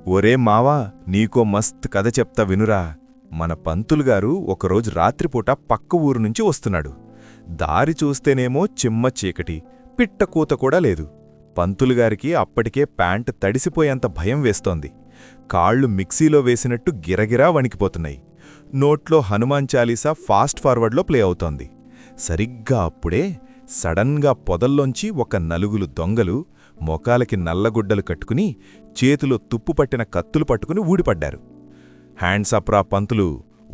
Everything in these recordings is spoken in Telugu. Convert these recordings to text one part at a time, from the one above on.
ఒరే మావా, నీకో మస్త్ కథ చెప్తా వినురా. మన పంతులుగారు ఒకరోజు రాత్రిపూట పక్క ఊరు నుంచి వస్తున్నాడు. దారి చూస్తేనేమో చిమ్మ చీకటి, పిట్టకూత కూడా లేదు. పంతులుగారికి అప్పటికే ప్యాంట్ తడిసిపోయేంత భయం వేస్తోంది. కాళ్లు మిక్సీలో వేసినట్టు గిరగిరా వణికిపోతున్నాయి. నోట్లో హనుమాన్ చాలీసా ఫాస్ట్ ఫార్వర్డ్లో ప్లే అవుతోంది. సరిగ్గా అప్పుడే సడన్గా పొదల్లోంచి ఒక నలుగురు దొంగలు మొకాలకి నల్లగుడ్డలు కట్టుకుని చేతిలో తుప్పుపట్టిన కత్తులు పట్టుకుని ఊడిపడ్డారు. హ్యాండ్సప్రా పంతులు,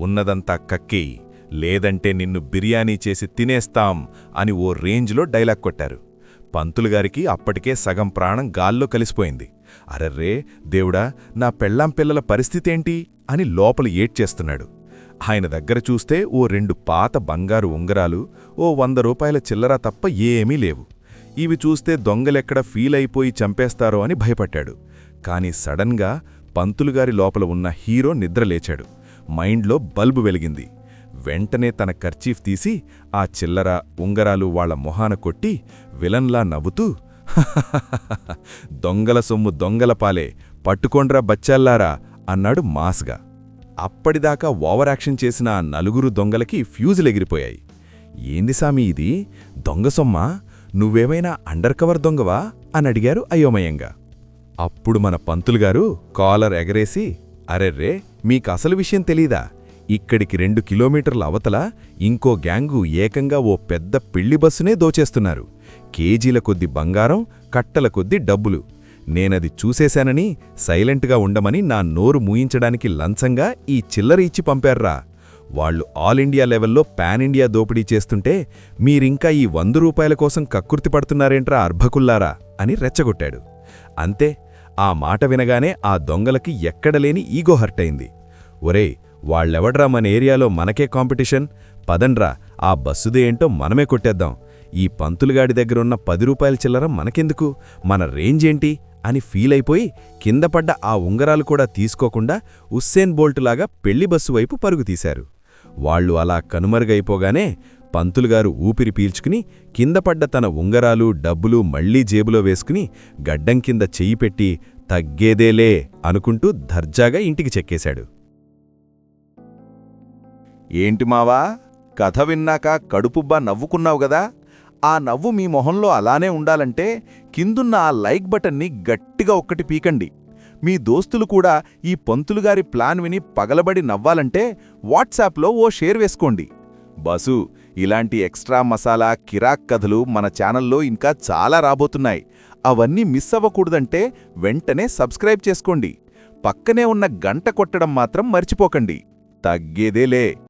ఉన్నదంతా కక్కేయి, లేదంటే నిన్ను బిర్యానీ చేసి తినేస్తాం అని ఓ రేంజ్లో డైలాగ్ కొట్టారు. పంతులుగారికి అప్పటికే సగం ప్రాణం గాల్లో కలిసిపోయింది. అరెర్రే దేవుడా, నా పెళ్ళాం పిల్లల పరిస్థితేంటి అని లోపల ఏడ్చేస్తున్నాడు. ఆయన దగ్గర చూస్తే ఓ 2 పాత బంగారు ఉంగరాలు, ఓ 100 రూపాయల చిల్లర తప్ప ఏమీ లేవు. ఇవి చూస్తే దొంగలెక్కడ ఫీల్ అయిపోయి చంపేస్తారో అని భయపడ్డాడు. కాని సడన్గా పంతులుగారి లోపల ఉన్న హీరో నిద్రలేచాడు. మైండ్లో బల్బు వెలిగింది. వెంటనే తన కర్చీఫ్ తీసి ఆ చిల్లర, ఉంగరాలు వాళ్ల మొహాన కొట్టి విలన్లా నవ్వుతూ, దొంగల సొమ్ము దొంగల పాలే, పట్టుకోండ్రా బచ్చాల్లారా అన్నాడు మాస్గా. అప్పటిదాకా ఓవరాక్షన్ చేసిన ఆ 4 దొంగలకి ఫ్యూజులెగిరిపోయాయి. ఏంది సామి ఇది, దొంగ సొమ్మా? నువ్వేమైనా అండర్ కవర్ దొంగవా అని అడిగారు అయోమయంగా. అప్పుడు మన పంతులుగారు కాలర్ ఎగరేసి, అరెర్రే, మీకసలు విషయం తెలీదా? ఇక్కడికి 2 కిలోమీటర్ల అవతల ఇంకో గ్యాంగు ఏకంగా ఓ పెద్ద పెళ్లి బస్సునే దోచేస్తున్నారు. కేజీల కొద్ది బంగారం, కట్టల కొద్ది డబ్బులు. నేనది చూసేశానని సైలెంట్గా ఉండమని నా నోరు మూయించడానికి లంచంగా ఈ చిల్లర ఇచ్చి పంపార్రా. వాళ్లు ఆల్ ఇండియా లెవెల్లో పాన్ ఇండియా దోపిడీ చేస్తుంటే మీరింకా ఈ 100 రూపాయల కోసం కక్కుర్తిపడుతున్నారేంట్రా అర్భకుల్లారా అని రెచ్చగొట్టాడు. అంతే, ఆ మాట వినగానే ఆ దొంగలకి ఎక్కడలేని ఈగో హర్టయింది. ఒరే, వాళ్ళెవడ్రా మన ఏరియాలో మనకే కాంపిటీషన్, పదండ్రా ఆ బస్సుదే ఏంటో మనమే కొట్టేద్దాం. ఈ పంతులుగాడి దగ్గరున్న 10 రూపాయల చిల్లర మనకెందుకు, మన రేంజ్ ఏంటి అని ఫీలైపోయి కిందపడ్డ ఆ ఉంగరాలు కూడా తీసుకోకుండా ఉస్సేన్ బోల్టులాగా పెళ్లి బస్సు వైపు పరుగుతీశారు. వాళ్లు అలా కనుమరుగైపోగానే పంతులుగారు ఊపిరి పీల్చుకుని కిందపడ్డ తన ఉంగరాలు, డబ్బులు మళ్లీ జేబులో వేసుకుని గడ్డం కింద చెయ్యి పెట్టి తగ్గేదేలే అనుకుంటూ దర్జాగా ఇంటికి చెక్కేశాడు. ఏంటి మావా, కథ విన్నాక కడుపుబ్బా నవ్వుకున్నావు గదా? ఆ నవ్వు మీ మొహంలో అలానే ఉండాలంటే కిందున్న ఆ లైక్ బటన్ని గట్టిగా ఒక్కటి పీకండి. మీ దోస్తులు కూడా ఈ పంతులుగారి ప్లాన్ విని పగలబడి నవ్వాలంటే వాట్సాప్లో ఓ షేర్ వేసుకోండి. బసు, ఇలాంటి ఎక్స్ట్రా మసాలా కిరాక్ కథలు మన ఛానల్లో ఇంకా చాలా రాబోతున్నాయి. అవన్నీ మిస్ అవ్వకూడదంటే వెంటనే సబ్స్క్రైబ్ చేసుకోండి. పక్కనే ఉన్న గంట కొట్టడం మాత్రం మర్చిపోకండి. తగ్గేదేలే.